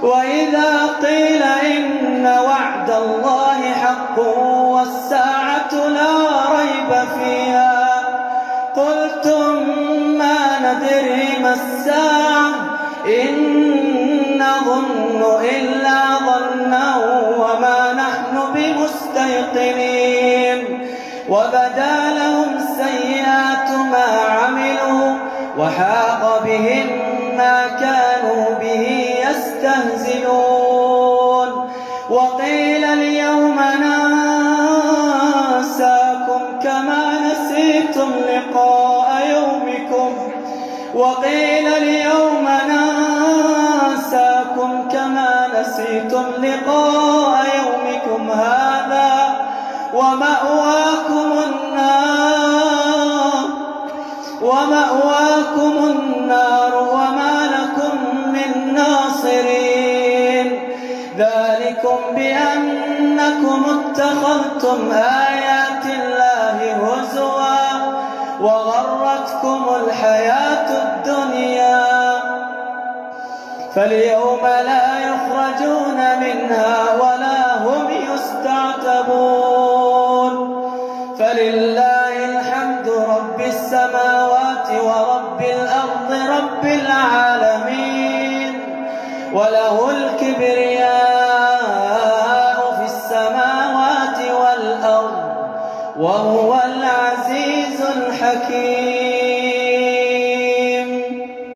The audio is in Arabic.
وإذا قيل إن وعد الله حق والساعة لا ريب فيها قلتم ما ندري ما الساعة إن نظن إلا ظنا وما نحن بمستيقنين وبدا لهم سيئات ما عملوا وحاق بهم ما كانوا به يستهزئون وقيل اليوم ننساكم كما نسيتم لقاء يومكم هذا ومأواكم النار وما لكم من ناصرين ذلكم بأنكم اتخذتم آيات الله هزوا وغرتكم الحياة الدنيا فاليوم لا يخرجون منها ولا هم يستعتبون فلله الحمد رب السماوات ورب الأرض رب العالمين وله الكبرياء في السماوات والأرض وهو